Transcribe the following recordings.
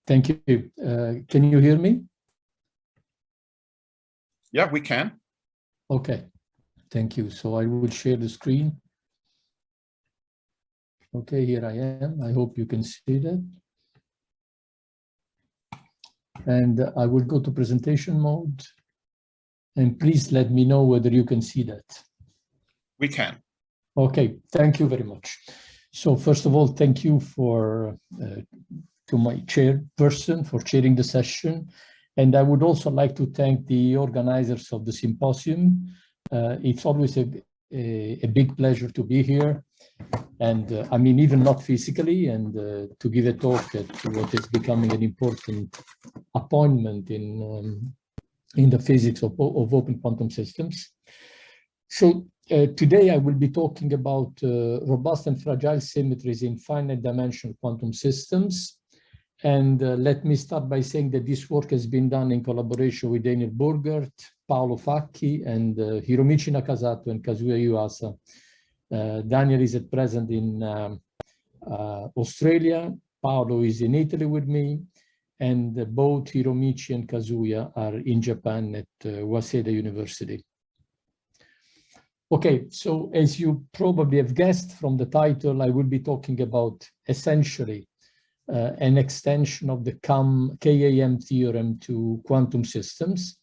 Thank you. Can you hear me? Yeah, we can. Okay, thank you. So I will share the screen. Okay, here I am. I hope you can see that. And I will go to presentation mode. And please let me know whether you can see that. We can. Okay, thank you very much. So first of all, thank you to my chairperson for chairing the session. And I would also like to thank the organizers of the symposium. It's always a big pleasure to be here. And I mean, even not physically, and to give a talk at what is becoming an important appointment in the physics of open quantum systems. So today I will be talking about robust and fragile symmetries in finite-dimensional quantum systems. And let me start by saying that this work has been done in collaboration with Daniel Burgert, Paolo Facchi, and Hiromichi Nakasato and Kazuya Yuasa. Daniel is at present in Australia. Paolo is in Italy with me. And both Hiromichi and Kazuya are in Japan at Waseda University. Okay, so as you probably have guessed from the title, I will be talking about essentially an extension of the KAM theorem to quantum systems.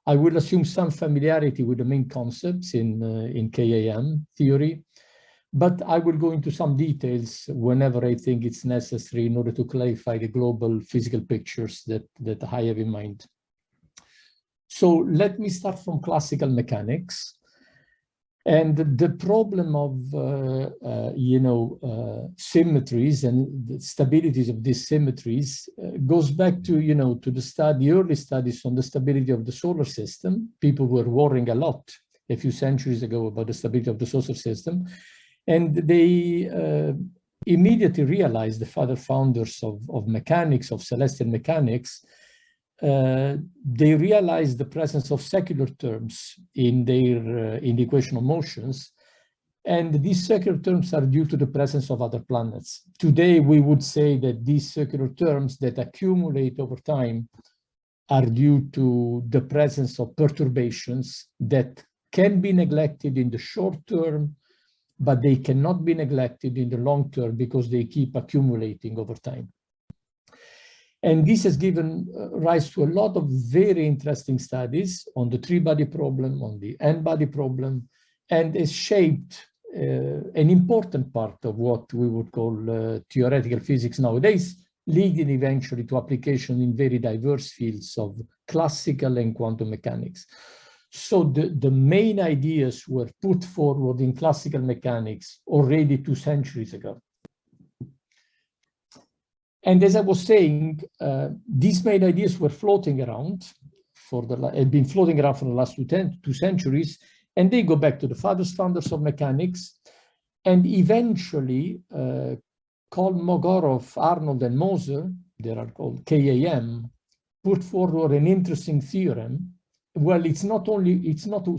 I will assume some familiarity with the main concepts in KAM theory, but I will go into some details whenever I think it's necessary in order to clarify the global physical pictures that I have in mind. So let me start from classical mechanics. And the problem of, symmetries and the stabilities of these symmetries goes back to, to the early studies on the stability of the solar system. People were worrying a lot a few centuries ago about the stability of the solar system. And they immediately realized, the founders of mechanics, of celestial mechanics, they realized the presence of secular terms in the equation of motions, and these secular terms are due to the presence of other planets. Today, we would say that these secular terms that accumulate over time are due to the presence of perturbations that can be neglected in the short term, but they cannot be neglected in the long term because they keep accumulating over time. And this has given rise to a lot of very interesting studies on the three-body problem, on the n-body problem, and has shaped an important part of what we would call theoretical physics nowadays, leading eventually to application in very diverse fields of classical and quantum mechanics. So the main ideas were put forward in classical mechanics already 2 centuries ago. And as I was saying, these main ideas were floating around have been floating around for the last 2 centuries, and they go back to the founders of mechanics. And eventually, Kolmogorov, Arnold, and Moser, they are called KAM, put forward an interesting theorem. Well, it's not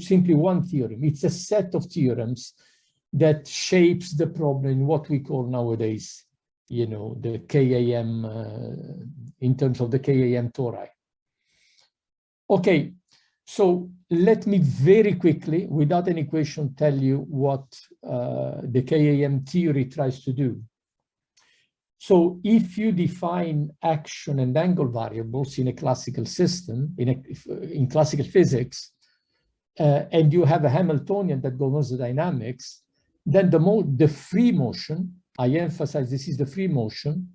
simply one theorem, it's a set of theorems that shapes the problem in what we call nowadays, the KAM, in terms of the KAM tori. Okay, so let me very quickly, without an equation, tell you what the KAM theory tries to do. So if you define action and angle variables in a classical system, in classical physics, and you have a Hamiltonian that governs the dynamics, then the free motion, I emphasize this is the free motion,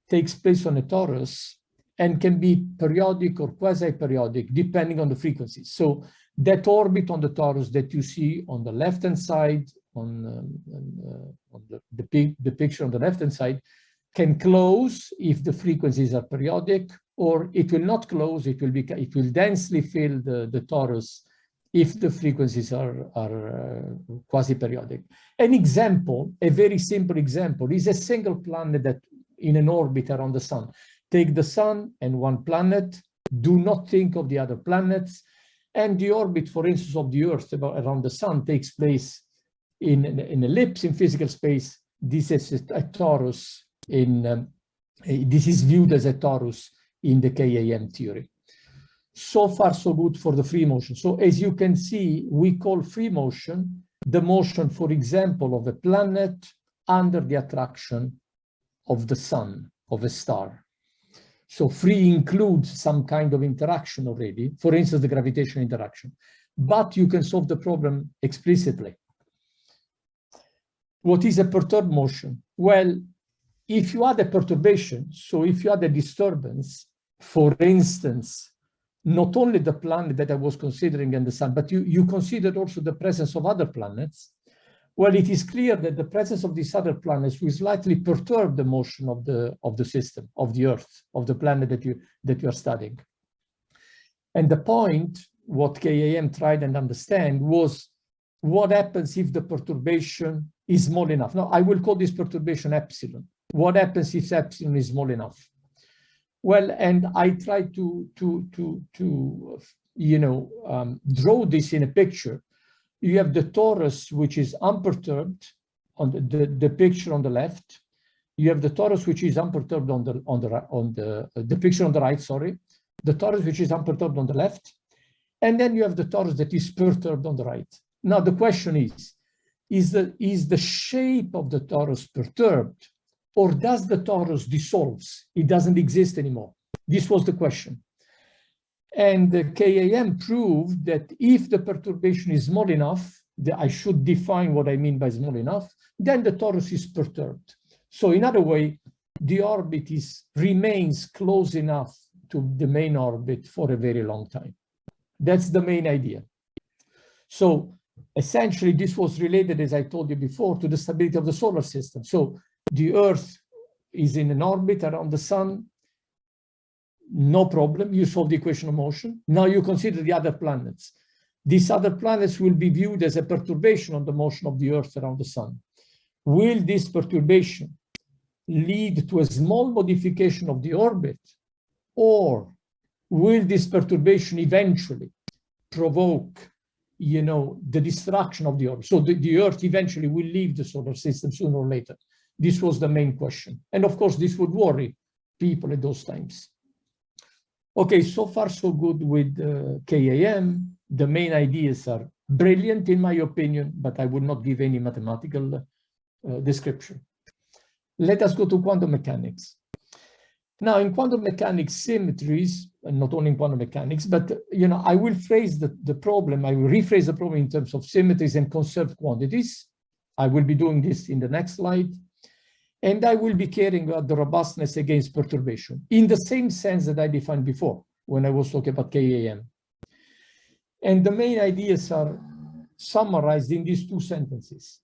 takes place on a torus and can be periodic or quasi-periodic depending on the frequency. So that orbit on the torus that you see on the left-hand side, on the picture on the left-hand side, can close if the frequencies are periodic, or it will not close, it will densely fill the torus if the frequencies are quasi-periodic. An example, a very simple example, is a single planet that in an orbit around the sun. Take the sun and one planet, do not think of the other planets, and the orbit, for instance, of the Earth around the sun takes place in an ellipse in physical space. This is a torus in This is viewed as a torus in the KAM theory. So far, so good for the free motion. So as you can see, we call free motion the motion, for example, of a planet under the attraction of the sun, of a star. So free includes some kind of interaction already, for instance, the gravitational interaction. But you can solve the problem explicitly. What is a perturbed motion? Well, if you add a perturbation, so if you add a disturbance, for instance, not only the planet that I was considering and the sun, but you considered also the presence of other planets, well, it is clear that the presence of these other planets will slightly perturb the motion of the system, of the Earth, of the planet that you are studying. And the point, what KAM tried and understand, was what happens if the perturbation is small enough. Now, I will call this perturbation epsilon. What happens if epsilon is small enough? Well, and I try to draw this in a picture. You have the torus, which is unperturbed on the picture on the left. You have the torus, which is unperturbed on the picture on the right, sorry. The torus, which is unperturbed on the left. And then you have the torus that is perturbed on the right. Now, the question is the shape of the torus perturbed, or does the torus dissolves? It doesn't exist anymore. This was the question. And the KAM proved that if the perturbation is small enough, I should define what I mean by small enough, then the torus is perturbed. So in other way, the orbit remains close enough to the main orbit for a very long time. That's the main idea. So essentially, this was related, as I told you before, to the stability of the solar system. So the Earth is in an orbit around the sun. No problem, you solve the equation of motion. Now you consider the other planets. These other planets will be viewed as a perturbation on the motion of the Earth around the sun. Will this perturbation lead to a small modification of the orbit, or will this perturbation eventually provoke, the destruction of the orbit? So the Earth eventually will leave the solar system sooner or later. This was the main question. And of course, this would worry people at those times. Okay, so far so good with KAM. The main ideas are brilliant in my opinion, but I would not give any mathematical description. Let us go to quantum mechanics. Now, in quantum mechanics, symmetries, and not only in quantum mechanics, but I will phrase the problem, I will rephrase the problem in terms of symmetries and conserved quantities. I will be doing this in the next slide. And I will be caring about the robustness against perturbation in the same sense that I defined before when I was talking about KAM. And the main ideas are summarized in these two sentences.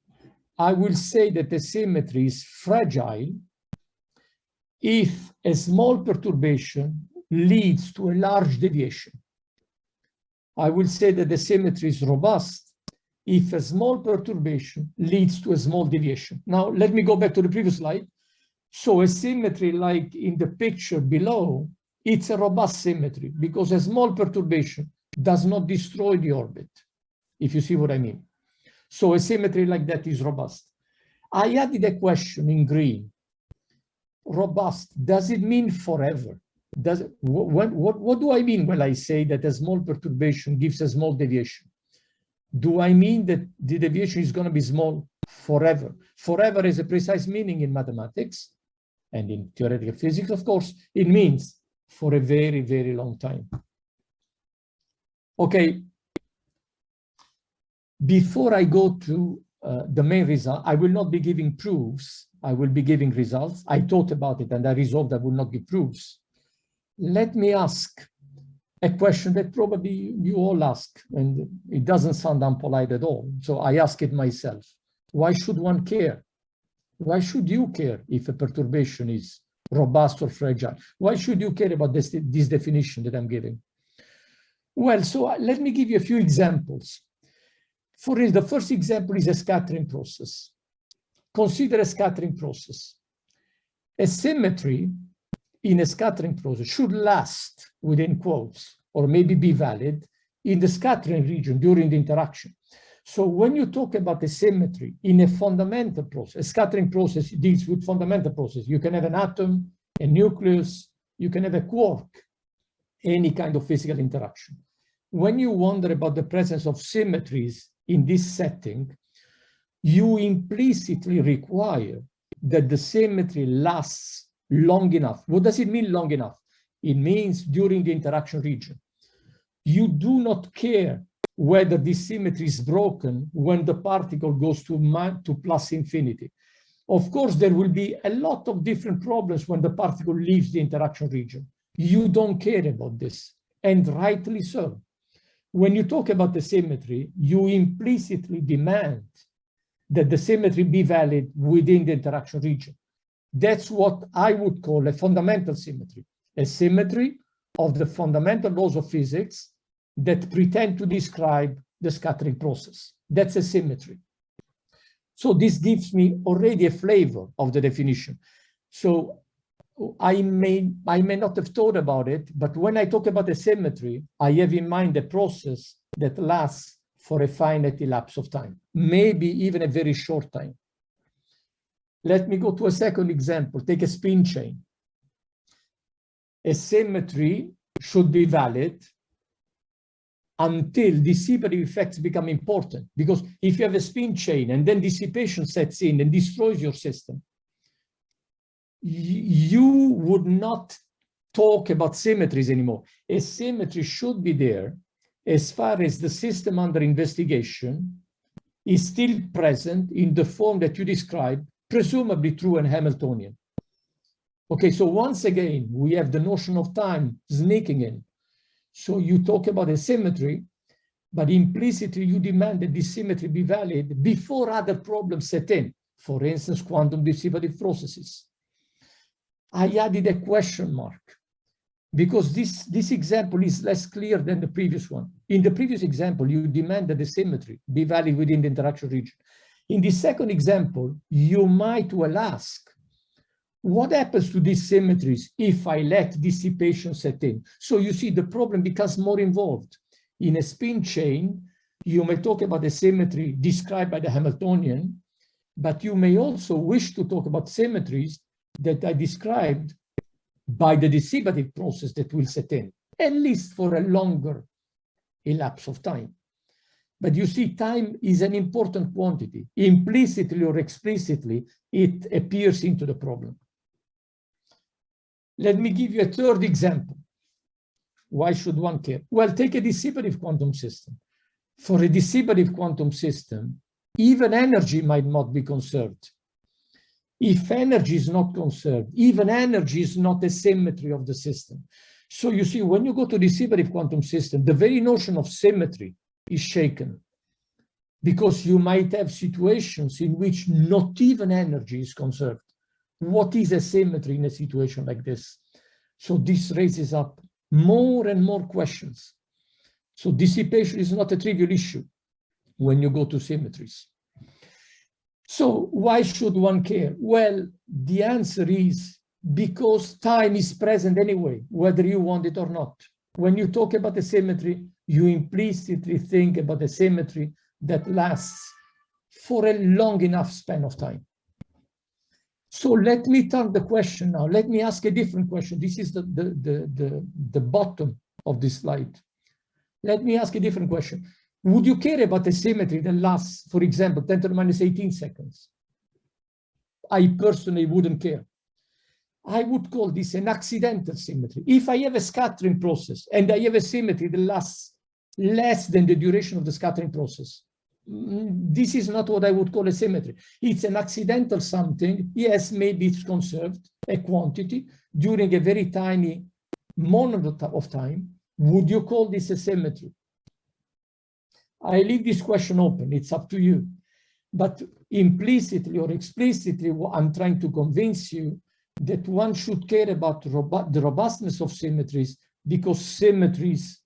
I will say that the symmetry is fragile if a small perturbation leads to a large deviation. I will say that the symmetry is robust if a small perturbation leads to a small deviation. Now, let me go back to the previous slide. So a symmetry like in the picture below, it's a robust symmetry because a small perturbation does not destroy the orbit, if you see what I mean. So a symmetry like that is robust. I added a question in green. Robust, does it mean forever? What do I mean when I say that a small perturbation gives a small deviation? Do I mean that the deviation is going to be small forever? Forever is a precise meaning in mathematics and in theoretical physics, of course. It means for a very, very long time. Okay. Before I go to the main result, I will not be giving proofs. I will be giving results. I thought about it and I resolved I will not give proofs. Let me ask a question that probably you all ask, and it doesn't sound unpolite at all. So I ask it myself. Why should one care? Why should you care if a perturbation is robust or fragile? Why should you care about this definition that I'm giving? Well, so let me give you a few examples. For instance, the first example is a scattering process. Consider a scattering process. A symmetry in a scattering process should last, within quotes, or maybe be valid in the scattering region during the interaction. So when you talk about a symmetry in a fundamental process, a scattering process deals with fundamental process. You can have an atom, a nucleus, you can have a quark, any kind of physical interaction. When you wonder about the presence of symmetries in this setting, you implicitly require that the symmetry lasts long enough. What does it mean, long enough? It means during the interaction region. You do not care whether this symmetry is broken when the particle goes to plus infinity. Of course, there will be a lot of different problems when the particle leaves the interaction region. You don't care about this, and rightly so. When you talk about the symmetry, you implicitly demand that the symmetry be valid within the interaction region. That's what I would call a fundamental symmetry, a symmetry of the fundamental laws of physics that pretend to describe the scattering process. That's a symmetry. So this gives me already a flavor of the definition. So I may not have thought about it, but when I talk about a symmetry, I have in mind a process that lasts for a finite elapse of time, maybe even a very short time. Let me go to a second example. Take a spin chain. A symmetry should be valid until dissipative effects become important. Because if you have a spin chain and then dissipation sets in and destroys your system, you would not talk about symmetries anymore. A symmetry should be there as far as the system under investigation is still present in the form that you described, presumably true and Hamiltonian. Okay, so once again, we have the notion of time sneaking in. So you talk about a symmetry, but implicitly you demand that this symmetry be valid before other problems set in. For instance, quantum dissipative processes. I added a question mark because this example is less clear than the previous one. In the previous example, you demand that the symmetry be valid within the interaction region. In the second example, you might well ask, what happens to these symmetries if I let dissipation set in? So you see, the problem becomes more involved. In a spin chain, you may talk about the symmetry described by the Hamiltonian, but you may also wish to talk about symmetries that I described by the dissipative process that will set in, at least for a longer elapse of time. But you see, time is an important quantity. Implicitly or explicitly, it appears into the problem. Let me give you a third example. Why should one care? Well, take a dissipative quantum system. For a dissipative quantum system, even energy might not be conserved. If energy is not conserved, even energy is not a symmetry of the system. So you see, when you go to dissipative quantum system, the very notion of symmetry is shaken because you might have situations in which not even energy is conserved. What is a symmetry in a situation like this? So this raises up more and more questions. So dissipation is not a trivial issue when you go to symmetries. So why should one care? Well, the answer is because time is present anyway, whether you want it or not. When you talk about a symmetry, you implicitly think about a symmetry that lasts for a long enough span of time. So let me turn the question now. Let me ask a different question. This is the bottom of this slide. Let me ask a different question. Would you care about a symmetry that lasts, for example, 10 to the minus 18 seconds? I personally wouldn't care. I would call this an accidental symmetry. If I have a scattering process and I have a symmetry that lasts less than the duration of the scattering process, this is not what I would call a symmetry. It's an accidental something. Yes, maybe it's conserved, a quantity, during a very tiny moment of time. Would you call this a symmetry? I leave this question open. It's up to you. But implicitly or explicitly, I'm trying to convince you that one should care about the robustness of symmetries because symmetries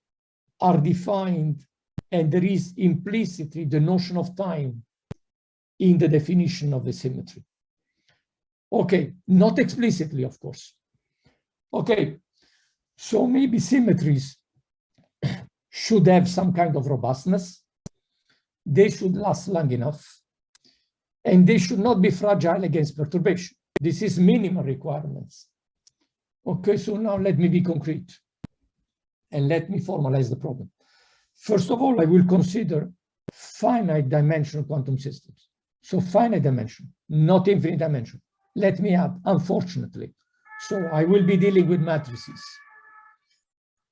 are defined and there is implicitly the notion of time in the definition of the symmetry. Okay, not explicitly, of course. Okay, so maybe symmetries should have some kind of robustness. They should last long enough. And they should not be fragile against perturbation. This is minimal requirements. Okay, so now let me be concrete and let me formalize the problem. First of all, I will consider finite dimensional quantum systems. So finite dimension, not infinite dimension. Let me add, unfortunately. So I will be dealing with matrices.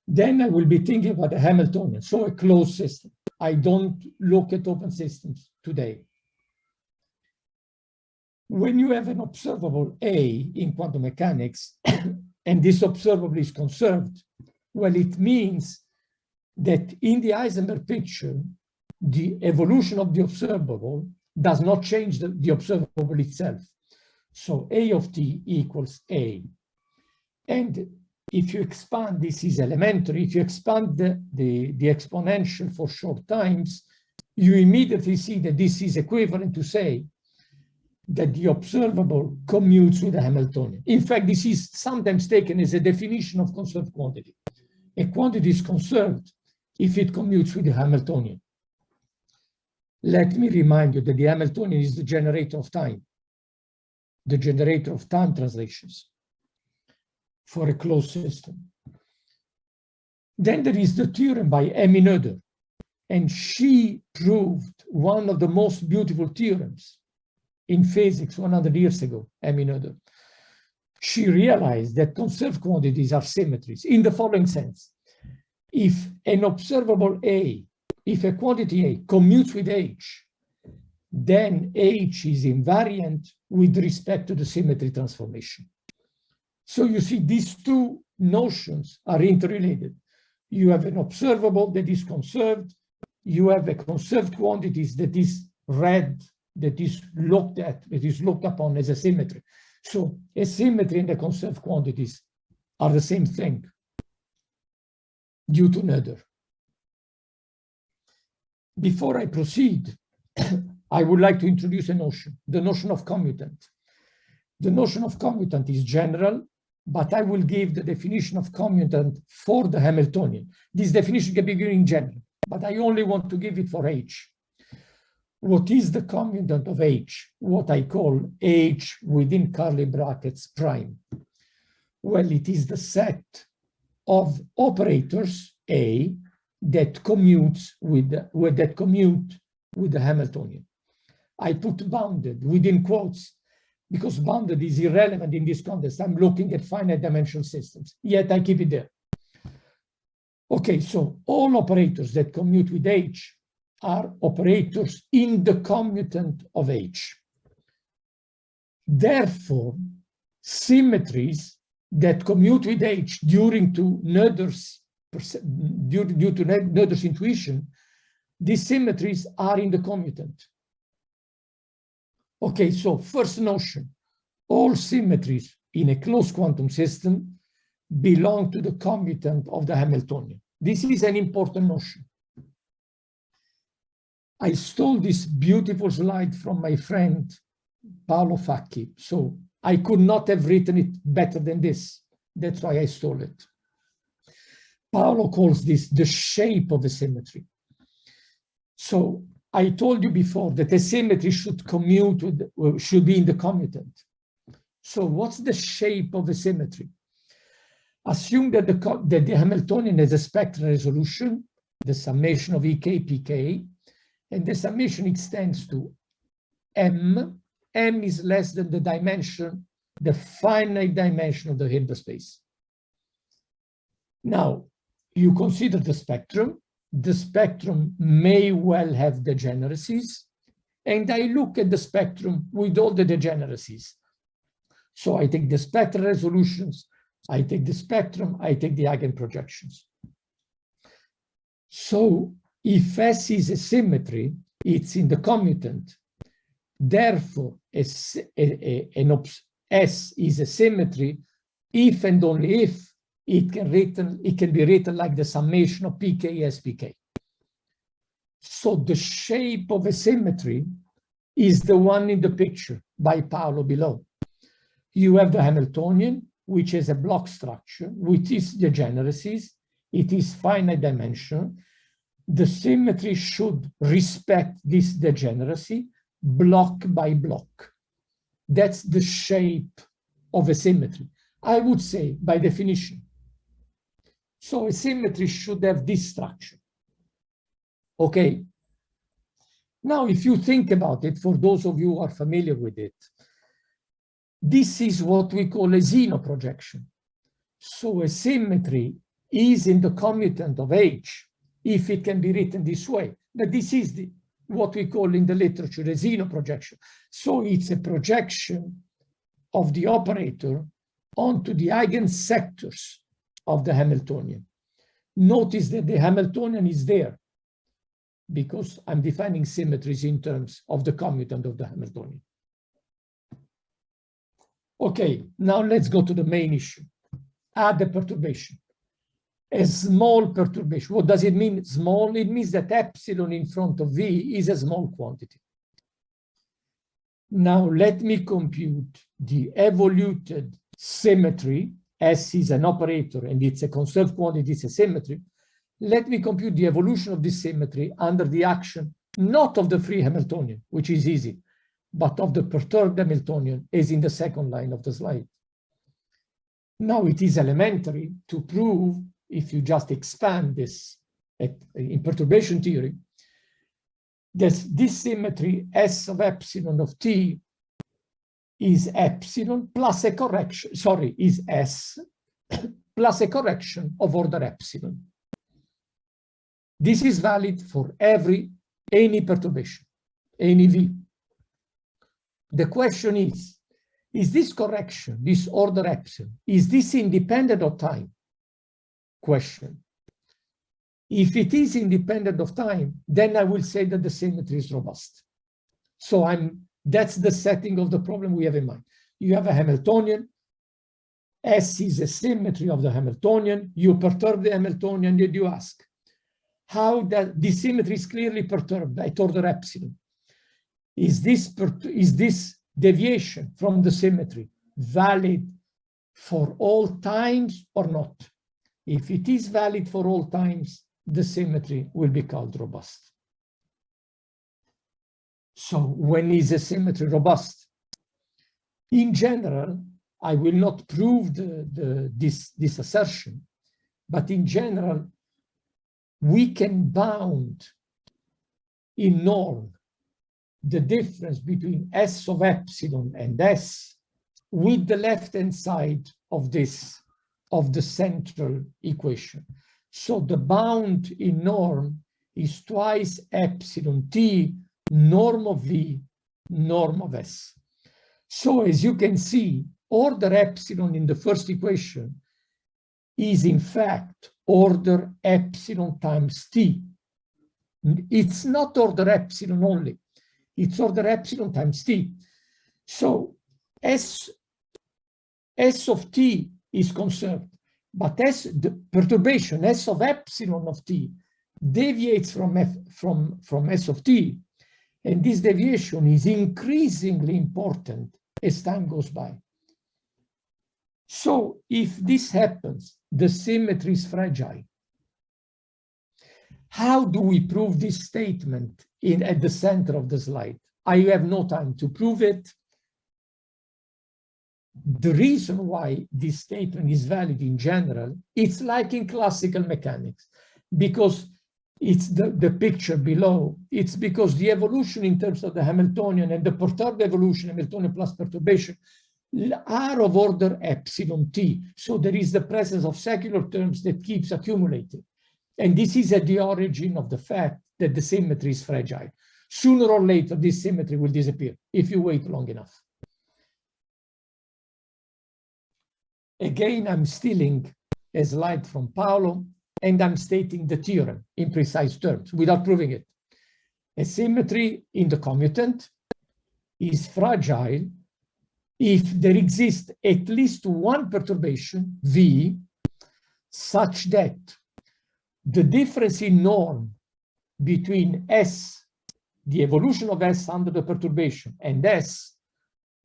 Then I will be thinking about a Hamiltonian, so a closed system. I don't look at open systems today. When you have an observable A in quantum mechanics, and this observable is conserved, well, it means that in the Heisenberg picture, the evolution of the observable does not change the observable itself. So A of t equals A. And if you expand, this is elementary, if you expand the exponential for short times, you immediately see that this is equivalent to say that the observable commutes with the Hamiltonian. In fact, this is sometimes taken as a definition of conserved quantity. A quantity is conserved if it commutes with the Hamiltonian. Let me remind you that the Hamiltonian is the generator of time translations for a closed system. Then there is the theorem by Emmy Noether, and she proved one of the most beautiful theorems in physics 100 years ago, Emmy Noether. She realized that conserved quantities are symmetries in the following sense. If an observable A, if a quantity A commutes with H, then H is invariant with respect to the symmetry transformation. So you see, these two notions are interrelated. You have an observable that is conserved. You have a conserved quantities that is read, that is looked at, that is looked upon as a symmetry. So a symmetry and the conserved quantities are the same thing due to Noether. Before I proceed, I would like to introduce a notion, the notion of commutant. The notion of commutant is general, but I will give the definition of commutant for the Hamiltonian. This definition can be given in general, but I only want to give it for H. What is the commutant of H? What I call H within curly brackets prime. Well, it is the set of operators A that commutes with the Hamiltonian. I put bounded within quotes because bounded is irrelevant in this context. I'm looking at finite dimensional systems, yet I keep it there. Okay, so all operators that commute with H are operators in the commutant of H. Therefore, symmetries that commute with H due to Noether's intuition, these symmetries are in the commutant. Okay, so first notion, all symmetries in a closed quantum system belong to the commutant of the Hamiltonian. This is an important notion. I stole this beautiful slide from my friend Paolo Facchi, so I could not have written it better than this. That's why I stole it. Paolo calls this the shape of a symmetry. So I told you before that a symmetry should commute with, should be in the commutant. So what's the shape of a symmetry? Assume that the Hamiltonian has a spectral resolution, the summation of EK, PK, and the summation extends to M. M is less than the dimension, the finite dimension of the Hilbert space. Now, you consider the spectrum. The spectrum may well have degeneracies, and I look at the spectrum with all the degeneracies. So I take the spectral resolutions, I take the spectrum, I take the eigenprojections. So if S is a symmetry, it's in the commutant. Therefore, S is a symmetry if and only if it can be written like the summation of PK SPK. So the shape of a symmetry is the one in the picture by Paolo below. You have the Hamiltonian, which has a block structure, which is degeneracies. It is finite dimensional. The symmetry should respect this degeneracy block by block. That's the shape of a symmetry. I would say, by definition, so a symmetry should have this structure. Okay. Now, if you think about it, for those of you who are familiar with it, this is what we call a xenoprojection. So a symmetry is in the commutant of H, if it can be written this way. But this is what we call in the literature a xenoprojection. So it's a projection of the operator onto the eigensectors of the Hamiltonian. Notice that the Hamiltonian is there because I'm defining symmetries in terms of the commutant of the Hamiltonian. Okay, now let's go to the main issue. The perturbation. A small perturbation. What does it mean, small? It means that epsilon in front of V is a small quantity. Now let me compute the evoluted symmetry. S is an operator and it's a conserved quantity, it's a symmetry. Let me compute the evolution of this symmetry under the action, not of the free Hamiltonian, which is easy, but of the perturbed Hamiltonian, as in the second line of the slide. Now it is elementary to prove, if you just expand this in perturbation theory, that this symmetry S of epsilon of T is epsilon plus a correction, is S plus a correction of order epsilon. This is valid for any perturbation, any V. The question is this correction, this order epsilon, is this independent of time? Question. If it is independent of time, then I will say that the symmetry is robust. So that's the setting of the problem we have in mind. You have a Hamiltonian. S is a symmetry of the Hamiltonian. You perturb the Hamiltonian, and you ask, how that the symmetry is clearly perturbed at order epsilon. Is this deviation from the symmetry valid for all times or not? If it is valid for all times, the symmetry will be called robust. So when is a symmetry robust? In general, I will not prove this assertion, but in general, we can bound in norm the difference between S of epsilon and S with the left-hand side of the central equation. So the bound in norm is twice epsilon T, norm of V, norm of S. So as you can see, order epsilon in the first equation is in fact order epsilon times T. It's not order epsilon only, it's order epsilon times T. So S of T is conserved, but the perturbation S of epsilon of T deviates from S of T, and this deviation is increasingly important as time goes by. So if this happens, the symmetry is fragile. How do we prove this statement at the center of the slide? I have no time to prove it. The reason why this statement is valid in general, it's like in classical mechanics, because it's the picture below. It's because the evolution in terms of the Hamiltonian and the perturbed evolution, Hamiltonian plus perturbation, are of order epsilon T. So there is the presence of secular terms that keeps accumulating. And this is at the origin of the fact that the symmetry is fragile. Sooner or later, this symmetry will disappear if you wait long enough. Again, I'm stealing a slide from Paolo, and I'm stating the theorem in precise terms without proving it. A symmetry in the commutant is fragile if there exists at least one perturbation, V, such that the difference in norm between S, the evolution of S under the perturbation, and S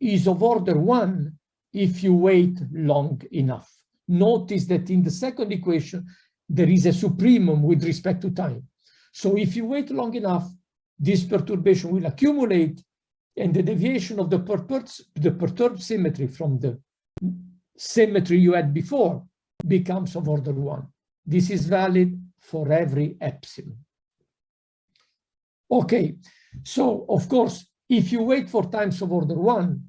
is of order 1 if you wait long enough. Notice that in the second equation, there is a supremum with respect to time. So if you wait long enough, this perturbation will accumulate, and the deviation of the perturbed symmetry from symmetry you had before becomes of order 1. This is valid for every epsilon. Okay, so of course, if you wait for times of order 1,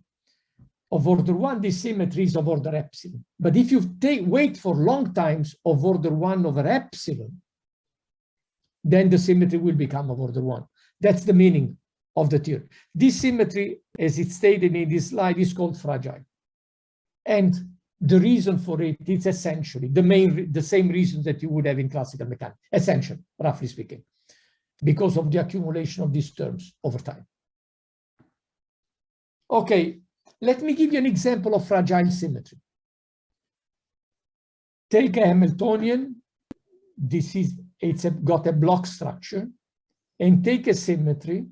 this symmetry is of order epsilon. But if you wait for long times of order 1 over epsilon, then the symmetry will become of order 1. That's the meaning of the theory. This symmetry, as it's stated in this slide, is called fragile. And the reason for it is essentially the same reason that you would have in classical mechanics, essentially, roughly speaking, because of the accumulation of these terms over time. Okay, let me give you an example of fragile symmetry. Take a Hamiltonian. It's got a block structure, and take a symmetry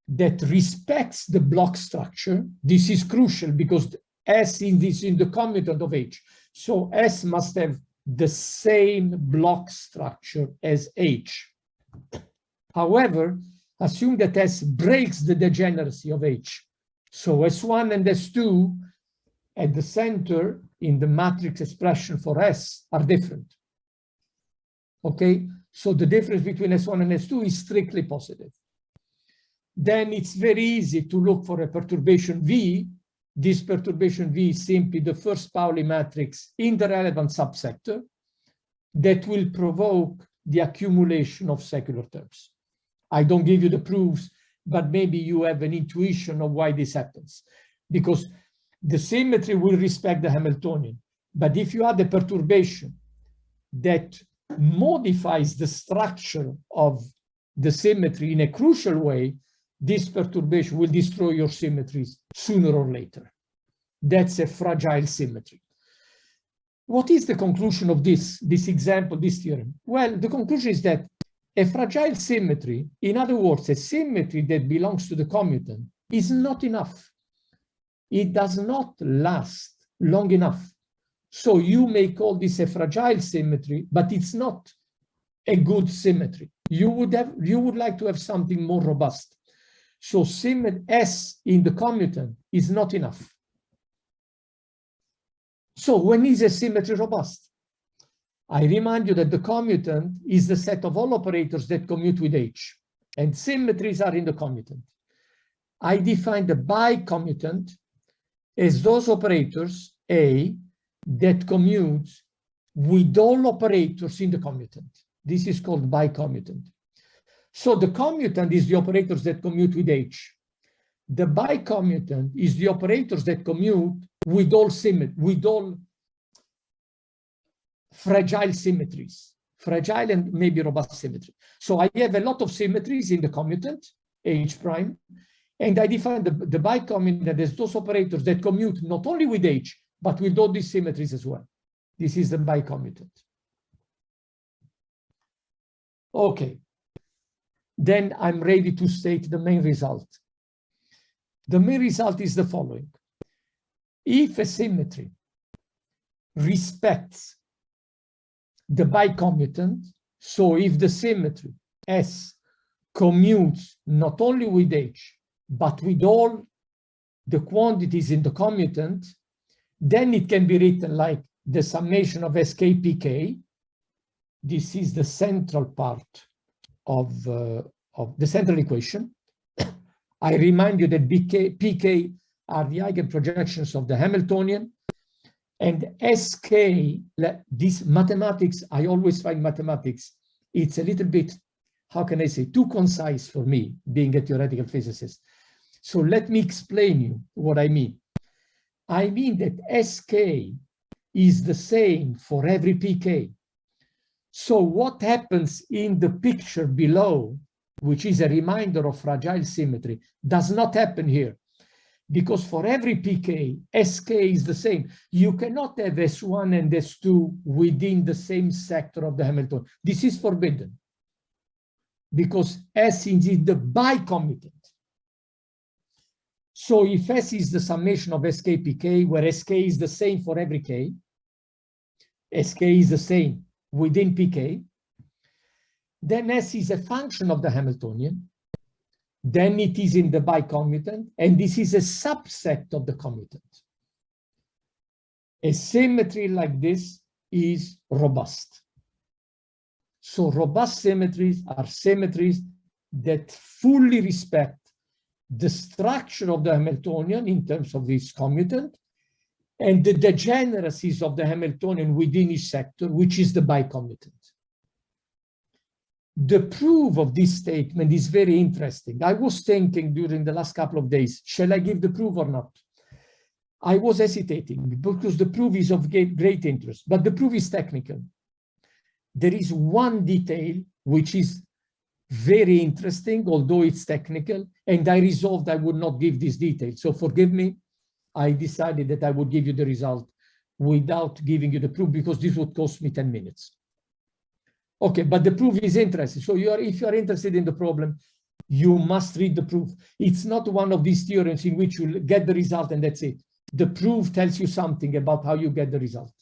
that respects the block structure. This is crucial because S is in the commutant of H. So S must have the same block structure as H. However, assume that S breaks the degeneracy of H. So S1 and S2 at the center in the matrix expression for S are different. Okay, so the difference between S1 and S2 is strictly positive. Then it's very easy to look for a perturbation V. This perturbation V is simply the first Pauli matrix in the relevant subsector that will provoke the accumulation of secular terms. I don't give you the proofs, but maybe you have an intuition of why this happens. Because the symmetry will respect the Hamiltonian. But if you add a perturbation that modifies the structure of the symmetry in a crucial way, this perturbation will destroy your symmetries sooner or later. That's a fragile symmetry. What is the conclusion of this example, this theorem? Well, the conclusion is that a fragile symmetry, in other words, a symmetry that belongs to the commutant, is not enough. It does not last long enough. So you may call this a fragile symmetry, but it's not a good symmetry. You would like to have something more robust. So S in the commutant is not enough. So when is a symmetry robust? I remind you that the commutant is the set of all operators that commute with H, and symmetries are in the commutant. I define the bicommutant as those operators, A, that commute with all operators in the commutant. This is called bicommutant. So the commutant is the operators that commute with H. The bicommutant is the operators that commute with all fragile symmetries, fragile and maybe robust symmetry. So I have a lot of symmetries in the commutant, H prime, and I define the bicommutant as those operators that commute not only with H, but with all these symmetries as well. This is the bicommutant. Okay. Then I'm ready to state the main result. The main result is the following. If a symmetry respects the bicommutant, so if the symmetry S commutes not only with H, but with all the quantities in the commutant, then it can be written like the summation of Sk pk. This is the central part of the central equation. I remind you that pk are the eigenprojections of the Hamiltonian, and Sk, this mathematics, I always find mathematics, it's a little bit, how can I say, too concise for me, being a theoretical physicist. So let me explain you what I mean. I mean that Sk is the same for every pk. So what happens in the picture below, which is a reminder of fragile symmetry, does not happen here. Because for every pk, Sk is the same. You cannot have S1 and S2 within the same sector of the Hamiltonian. This is forbidden. Because S is in the bicommutant. So if S is the summation of Sk pk, where Sk is the same for every k, Sk is the same within pk, then S is a function of the Hamiltonian, then it is in the bicommutant, and this is a subset of the commutant. A symmetry like this is robust. So robust symmetries are symmetries that fully respect the structure of the Hamiltonian in terms of its commutant and the degeneracies of the Hamiltonian within each sector, which is the bicommutant. The proof of this statement is very interesting. I was thinking during the last couple of days, shall I give the proof or not? I was hesitating because the proof is of great interest, but the proof is technical. There is one detail which is very interesting, although it's technical, and I resolved I would not give this detail. So forgive me, I decided that I would give you the result without giving you the proof because this would cost me 10 minutes. Okay, but the proof is interesting. So if you are interested in the problem, you must read the proof. It's not one of these theorems in which you get the result and that's it. The proof tells you something about how you get the result.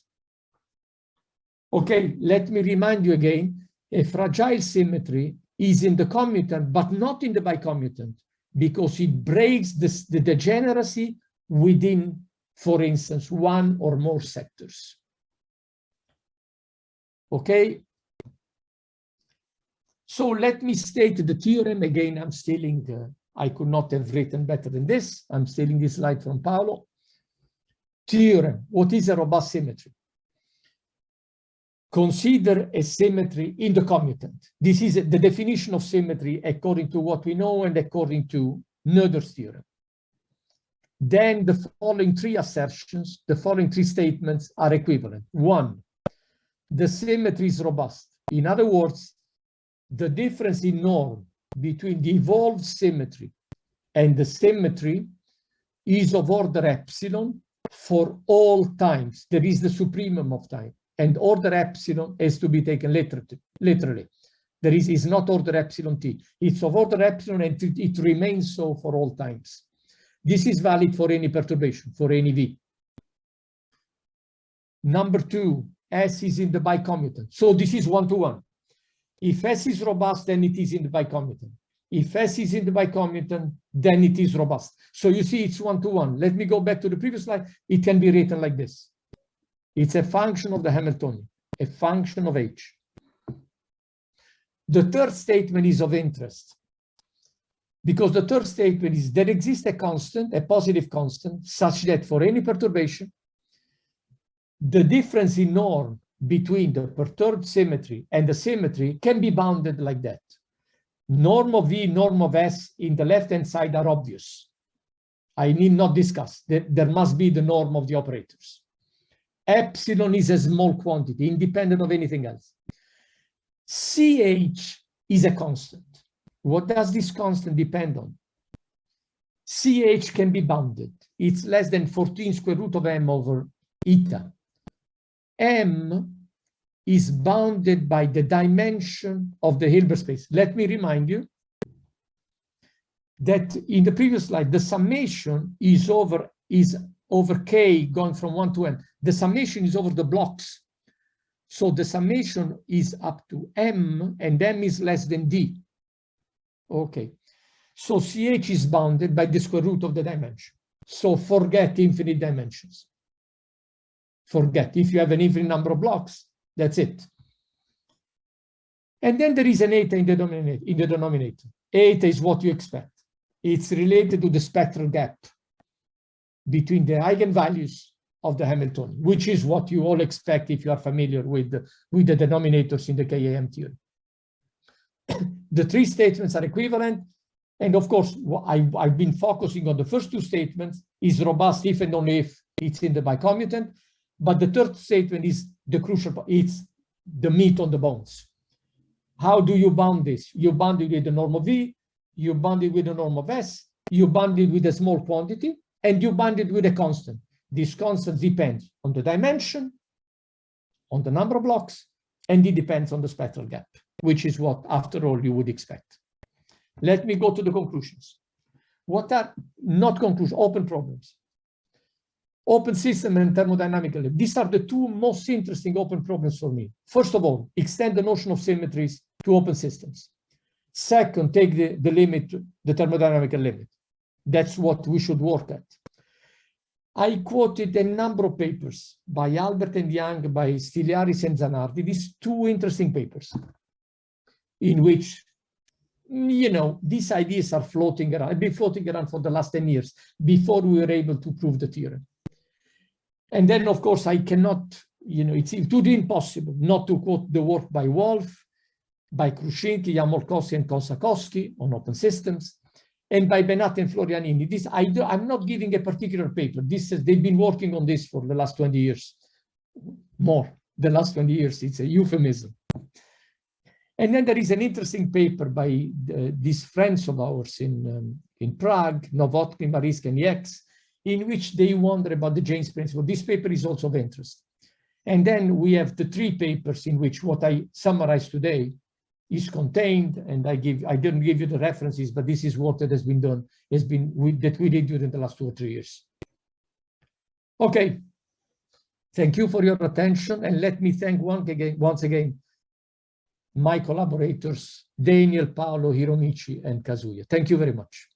Okay, let me remind you again, a fragile symmetry is in the commutant, but not in the bicommutant, because it breaks the degeneracy within, for instance, one or more sectors. Okay? So let me state the theorem. Again, I'm stealing, I could not have written better than this. I'm stealing this slide from Paolo. Theorem, what is a robust symmetry? Consider a symmetry in the commutant. This is the definition of symmetry according to what we know and according to Noether's theorem. Then the following three assertions, the following three statements are equivalent. One, the symmetry is robust. In other words, the difference in norm between the evolved symmetry and the symmetry is of order epsilon for all times. There is the supremum of time, and order epsilon has to be taken literally. There is not order epsilon t. It's of order epsilon and it remains so for all times. This is valid for any perturbation, for any V. Number two, S is in the bicommutant. So this is one-to-one. If S is robust, then it is in the bicommutant. If S is in the bicommutant, then it is robust. So you see it's one-to-one. Let me go back to the previous slide. It can be written like this. It's a function of the Hamiltonian, a function of H. The third statement is of interest, because the third statement is there exists a constant, a positive constant, such that for any perturbation, the difference in norm between the perturbed symmetry and the symmetry can be bounded like that. Norm of V, norm of S in the left-hand side are obvious. I need not discuss. There must be the norm of the operators. Epsilon is a small quantity, independent of anything else. CH is a constant. What does this constant depend on? CH can be bounded. It's less than 14 square root of m over eta. M is bounded by the dimension of the Hilbert space. Let me remind you that in the previous slide, the summation is over K going from 1 to n. The summation is over the blocks. So the summation is up to M, and M is less than D. Okay. So CH is bounded by the square root of the dimension. So forget infinite dimensions. Forget. If you have an infinite number of blocks, that's it. And then there is an eta in the denominator. Eta is what you expect. It's related to the spectral gap between the eigenvalues of the Hamiltonian, which is what you all expect if you are familiar with the denominators in the KAM theory. The three statements are equivalent. And of course, I've been focusing on the first two statements, is robust if and only if it's in the bicommutant. But the third statement is the crucial part. It's the meat on the bones. How do you bound this? You bound it with the norm of V, you bound it with the norm of S, you bound it with a small quantity, and you bound it with a constant. This constant depends on the dimension, on the number of blocks, and it depends on the spectral gap, which is what, after all, you would expect. Let me go to the conclusions. What are not conclusions, open problems? Open system and thermodynamical. These are the two most interesting open problems for me. First of all, extend the notion of symmetries to open systems. Second, take the limit, the thermodynamical limit. That's what we should work at. I quoted a number of papers by Albert and Young, by Styliaris and Zanardi, these two interesting papers in which, you know, these ideas are floating around. I've been floating around for the last 10 years before we were able to prove the theorem. And then, of course, I cannot, you know, it's too impossible not to quote the work by Wolf, by Kruszinski, Yamolkowski, and Kosakowski on open systems, and by Benatti and Florianini. This I'm not giving a particular paper. They've been working on this for the last 20 years, more. The last 20 years, it's a euphemism. And then there is an interesting paper by these friends of ours in Prague, Novotny, Marisk, and Yex, in which they wonder about the James principle. This paper is also of interest. And then we have the three papers in which what I summarized today is contained, and I didn't give you the references, but this is what that has been done, that we did during the last 2 or 3 years. Okay, thank you for your attention, and let me thank once again my collaborators, Daniel, Paolo, Hiromichi, and Kazuya. Thank you very much.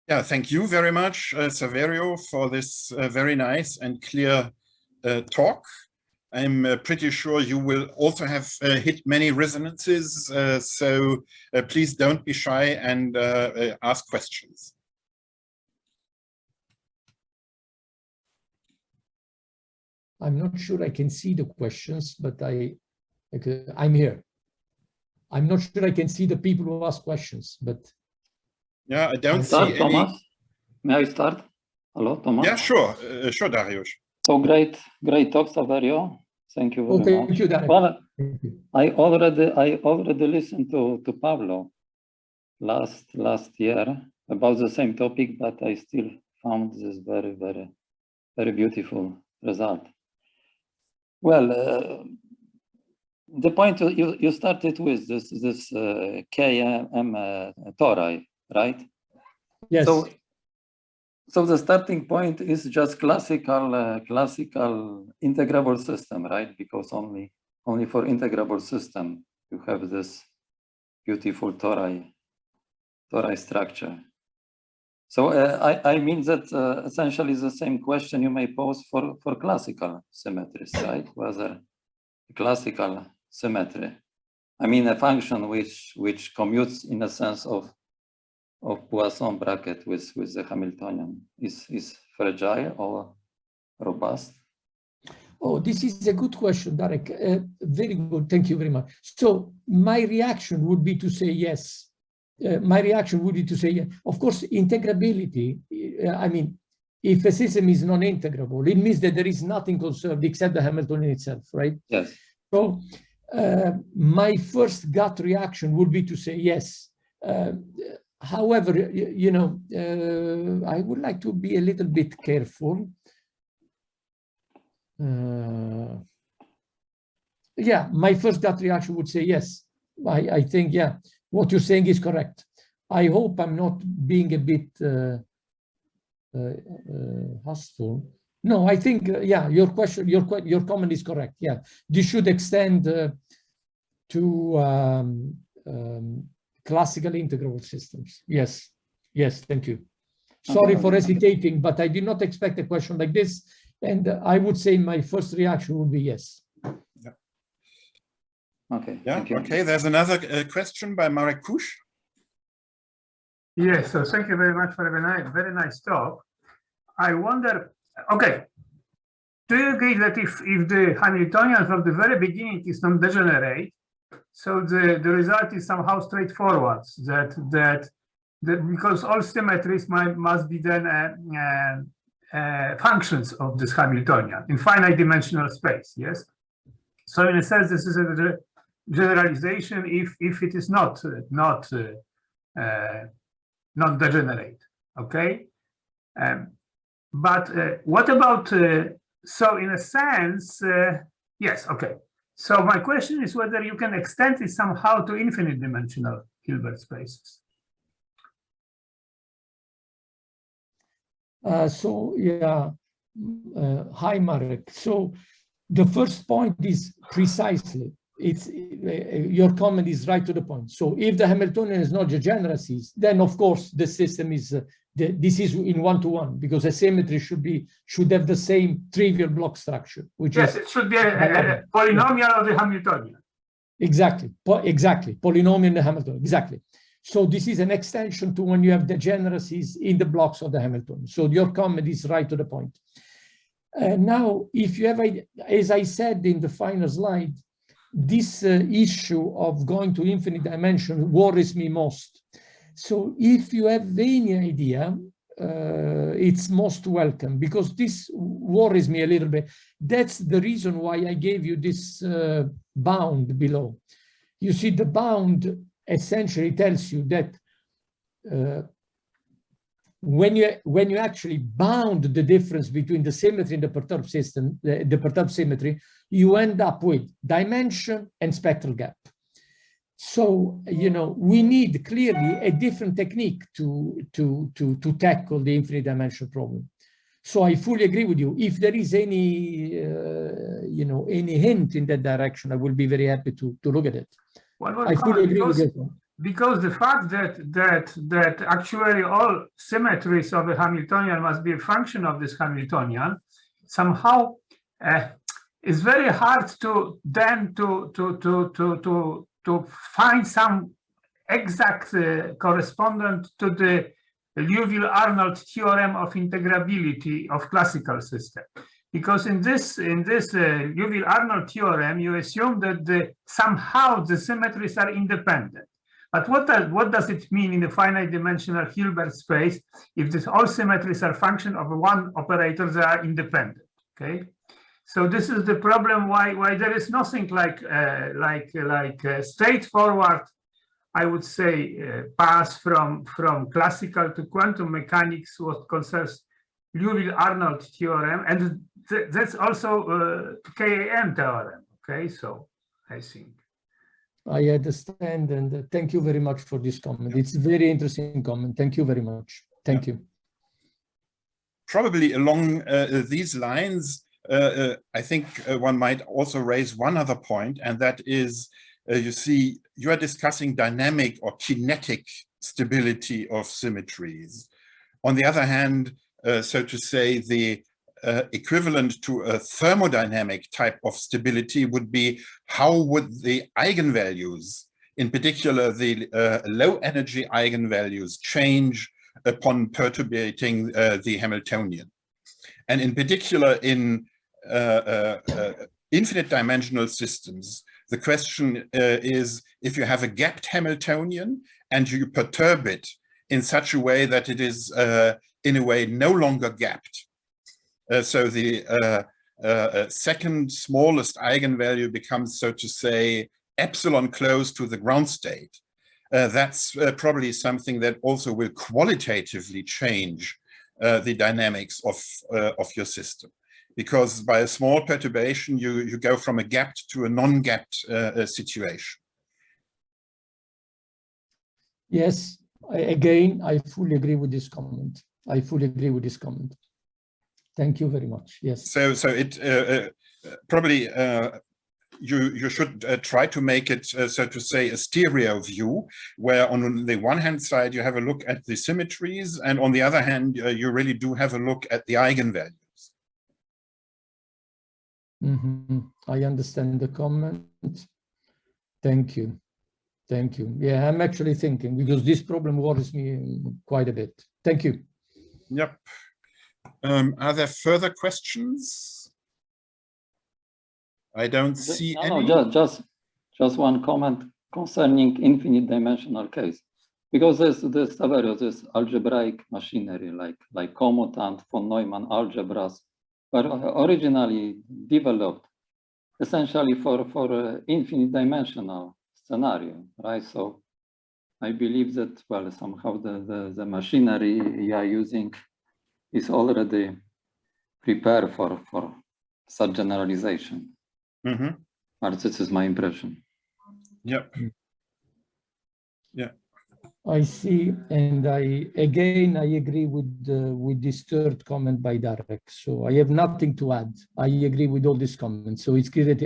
Yeah, thank you very much, Saverio, for this very nice and clear talk. I'm pretty sure you will also have hit many resonances, so please don't be shy and ask questions. I'm not sure I can see the questions, but I'm here. I'm not sure I can see the people who ask questions, but... Yeah, I don't see any... Thomas, may I start? Hello, Thomas? Yeah, sure. Sure, Dariusz. So great talk, Saverio. Thank you very much. Thank you, Dariusz. Well, I already listened to Pablo last year about the same topic, but I still found this very, very, very beautiful result. Well, the point you started with this KM tori, right? Yes. So the starting point is just classical integrable system, right? Because only for integrable system you have this beautiful tori structure. So I mean that essentially the same question you may pose for classical symmetries, right? Whether classical symmetry, I mean a function which commutes in a sense of Poisson bracket with the Hamiltonian is fragile or robust? Oh, this is a good question, Darek. Very good. Thank you very much. So my reaction would be to say yes. My reaction would be to say yes. Of course, integrability, I mean, if a system is non-integrable, it means that there is nothing conserved except the Hamiltonian itself, right? Yes. So my first gut reaction would be to say yes. However, you know, I would like to be a little bit careful. Yeah, my first gut reaction would say yes. I think, yeah, what you're saying is correct. I hope I'm not being a bit hostile. No, I think, yeah, your comment is correct. Yeah, this should extend to classical integrable systems. Yes, yes, thank you. Sorry for hesitating, but I did not expect a question like this. And I would say my first reaction would be yes. Yeah. Okay. Yeah. Okay. There's another question by Marek Kusz. Yes. So thank you very much for a very nice talk. I wonder. Okay. Do you agree that if the Hamiltonian from the very beginning is non-degenerate, so the result is somehow straightforward? That because all symmetries must be then functions of this Hamiltonian in finite-dimensional space. Yes. So in a sense, this is a generalization if it is not non-degenerate. Okay. But what about? So in a sense, yes. Okay. So my question is whether you can extend it somehow to infinite dimensional Hilbert spaces. So yeah, hi Marek. So the first point is precisely your comment is right to the point. So if the Hamiltonian is not degeneracies, then of course the system is this is in one-to-one, because a symmetry should have the same trivial block structure, which yes, is it should be a polynomial of the Hamiltonian. exactly polynomial in the Hamiltonian, exactly. So this is an extension to when you have degeneracies in the blocks of the Hamiltonian. So your comment is right to the point. Now, if you have, as I said in the final slide, this issue of going to infinite dimension worries me most. So if you have any idea, it's most welcome, because this worries me a little bit. That's the reason why I gave you this bound below. You see, the bound essentially tells you that when you actually bound the difference between the symmetry and the perturbed system, the perturbed symmetry, you end up with dimension and spectral gap. So, you know, we need clearly a different technique to tackle the infinite dimensional problem. So I fully agree with you. If there is any, you know, any hint in that direction, I will be very happy to look at it. I fully agree with you. Because the fact that actually all symmetries of the Hamiltonian must be a function of this Hamiltonian, somehow it's very hard to then to find some exact correspondent to the Liouville-Arnold theorem of integrability of classical system. Because in this Liouville-Arnold theorem, you assume that somehow the symmetries are independent. But what does it mean in the finite dimensional Hilbert space if all symmetries are function of one operator that are independent? Okay, so this is the problem why there is nothing like straightforward, I would say, pass from classical to quantum mechanics what concerns Liouville-Arnold theorem, and that's also KAM theorem. Okay, so I think. I understand, and thank you very much for this comment. It's a very interesting comment. Thank you very much. Thank you. Probably along these lines, I think one might also raise one other point, and that is, you see, you are discussing dynamic or kinetic stability of symmetries. On the other hand, so to say, the equivalent to a thermodynamic type of stability would be how would the eigenvalues, in particular the low energy eigenvalues, change upon perturbating the Hamiltonian. And in particular in infinite dimensional systems, the question is if you have a gapped Hamiltonian and you perturb it in such a way that it is in a way no longer gapped. So the second smallest eigenvalue becomes, so to say, epsilon close to the ground state. That's probably something that also will qualitatively change the dynamics of your system. Because by a small perturbation, you go from a gapped to a non-gapped situation. Yes, again, I fully agree with this comment. I fully agree with this comment. Thank you very much. Yes. So it probably you should try to make it, so to say, a stereo view, where on the one hand side you have a look at the symmetries, and on the other hand you really do have a look at the eigenvalues. Mm-hmm. I understand the comment. Thank you. Thank you. Yeah, I'm actually thinking, because this problem worries me quite a bit. Thank you. Yep. Are there further questions? I don't see any. No, just one comment concerning infinite dimensional case, because this Saverio, this algebraic machinery like Komoot and von Neumann algebras were originally developed essentially for infinite dimensional scenario, right? So I believe that, well, somehow the machinery you are using is already prepared for such generalization. Mm-hmm. But this is my impression. Yep. Yeah. I see, and I agree with this third comment by Darek. So I have nothing to add. I agree with all these comments. So it's clear that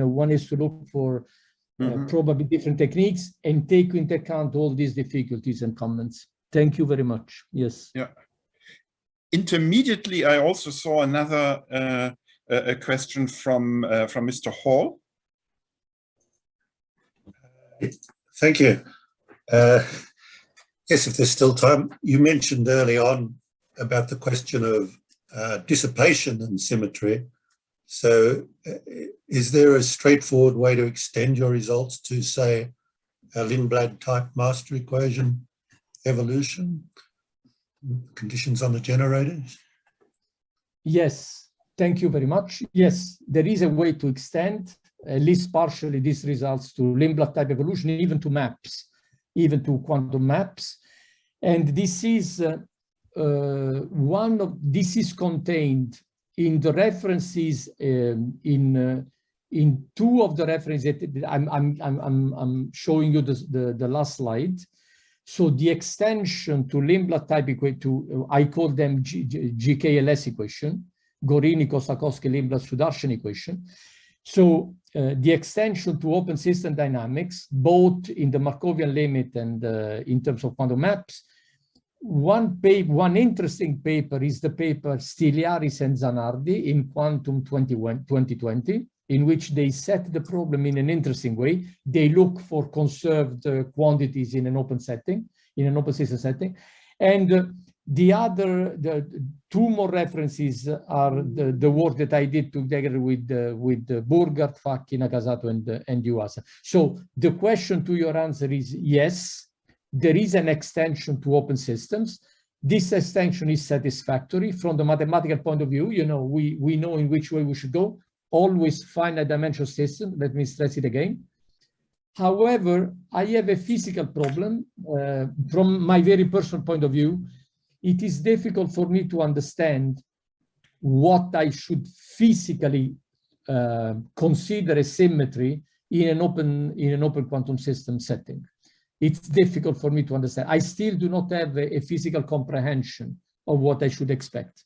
one is to look for probably different techniques and take into account all these difficulties and comments. Thank you very much. Yes. Yeah. Intermediately, I also saw another a question from Mr. Hall. Thank you. Yes, if there's still time, you mentioned early on about the question of dissipation and symmetry. So is there a straightforward way to extend your results to, say, a Lindblad type master equation evolution, conditions on the generators? Yes, thank you very much. Yes, there is a way to extend, at least partially, these results to Lindblad type evolution, even to maps, even to quantum maps. And this is this is contained in the references in two of the references that I'm showing you the last slide. So the extension to Lindblad type equation, I call them GKLS equation, Gorini-Kosakowski-Lindblad-Sudarshan equation. So the extension to open system dynamics, both in the Markovian limit and in terms of quantum maps. One interesting paper is the paper Stiliaris and Zanardi in Quantum 2020, in which they set the problem in an interesting way. They look for conserved quantities in an open setting, in an open system setting. And the two more references are the work that I did together with Burgard, Facchi, Nakasato, and Yuasa. So the question to your answer is yes, there is an extension to open systems. This extension is satisfactory from the mathematical point of view. We know in which way we should go. Always finite dimensional system. Let me stress it again. However, I have a physical problem from my very personal point of view. It is difficult for me to understand what I should physically consider a symmetry in an open quantum system setting. It's difficult for me to understand. I still do not have a physical comprehension of what I should expect.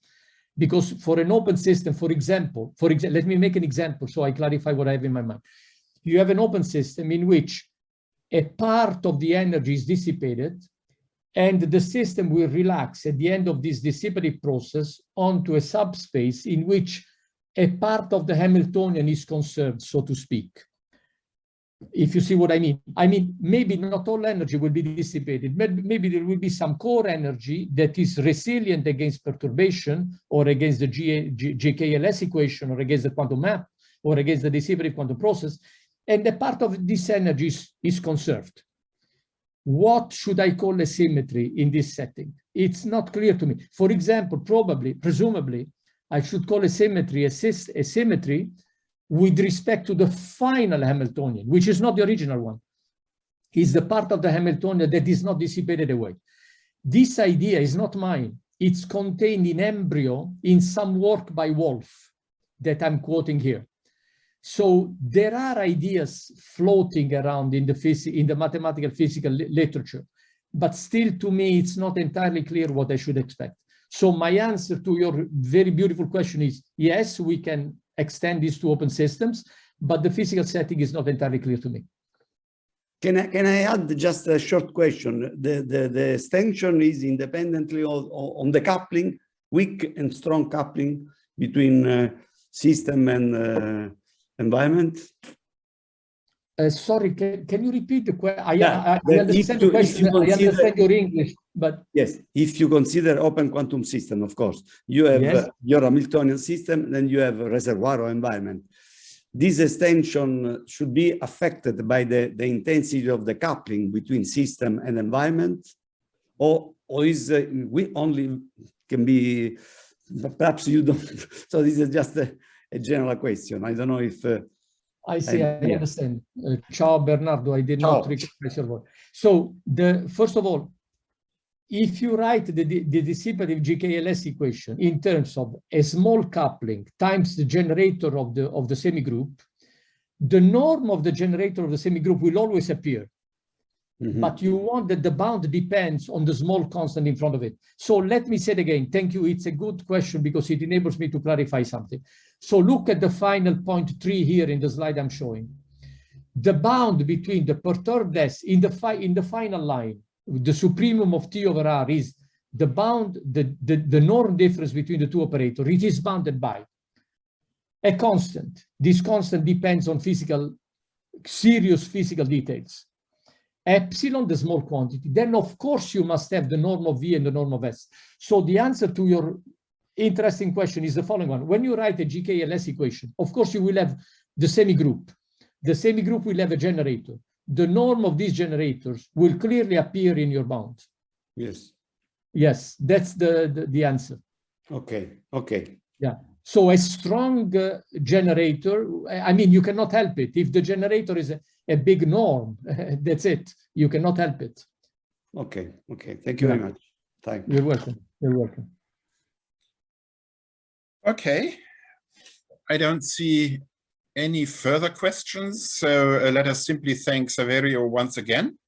Because for an open system, for example, let me make an example so I clarify what I have in my mind. You have an open system in which a part of the energy is dissipated, and the system will relax at the end of this dissipative process onto a subspace in which a part of the Hamiltonian is conserved, so to speak. If you see what I mean, maybe not all energy will be dissipated, but maybe there will be some core energy that is resilient against perturbation or against the GKLS equation or against the quantum map or against the dissipative quantum process, and a part of this energy is conserved. What should I call a symmetry in this setting? It's not clear to me. For example, presumably, I should call a symmetry a symmetry with respect to the final Hamiltonian, which is not the original one. It's the part of the Hamiltonian that is not dissipated away. This idea is not mine. It's contained in embryo in some work by Wolf that I'm quoting here. So there are ideas floating around in the mathematical physical literature, but still to me, it's not entirely clear what I should expect. So my answer to your very beautiful question is, yes, we can extend this to open systems, but the physical setting is not entirely clear to me. Can I add just a short question? The extension is independently on the coupling, weak and strong coupling between system and environment? Sorry, can you repeat the question? I understand the question. I understand your English, but yes, if you consider open quantum system, of course, you have your Hamiltonian system, then you have a reservoir or environment. This extension should be affected by the intensity of the coupling between system and environment, or is we only can be, perhaps you don't. So this is just a general question. I don't know if I see. I understand. Ciao, Bernardo. I did not recognize your voice. So first of all, if you write the dissipative GKLS equation in terms of a small coupling times the generator of the semigroup, the norm of the generator of the semigroup will always appear. but you want that the bound depends on the small constant in front of it. So let me say it again. Thank you. It's a good question because it enables me to clarify something. So look at the final point 3 here in the slide I'm showing. The bound between the perturbed S in the final line, the supremum of T over R is the bound, the norm difference between the two operators. It is bounded by a constant. This constant depends on serious physical details. Epsilon, the small quantity. Then, of course, you must have the norm of V and the norm of S. So the answer to your interesting question is the following one. When you write a GKLS equation, of course, you will have the semigroup. The semigroup will have a generator. The norm of these generators will clearly appear in your bound. Yes. Yes, that's the answer. Okay. Okay. Yeah. So a strong generator, I mean, you cannot help it. If the generator is a big norm, that's it. You cannot help it. Okay. Okay. Thank you very much. Thank you. You're welcome. You're welcome. Okay. I don't see any further questions. So let us simply thank Saverio once again.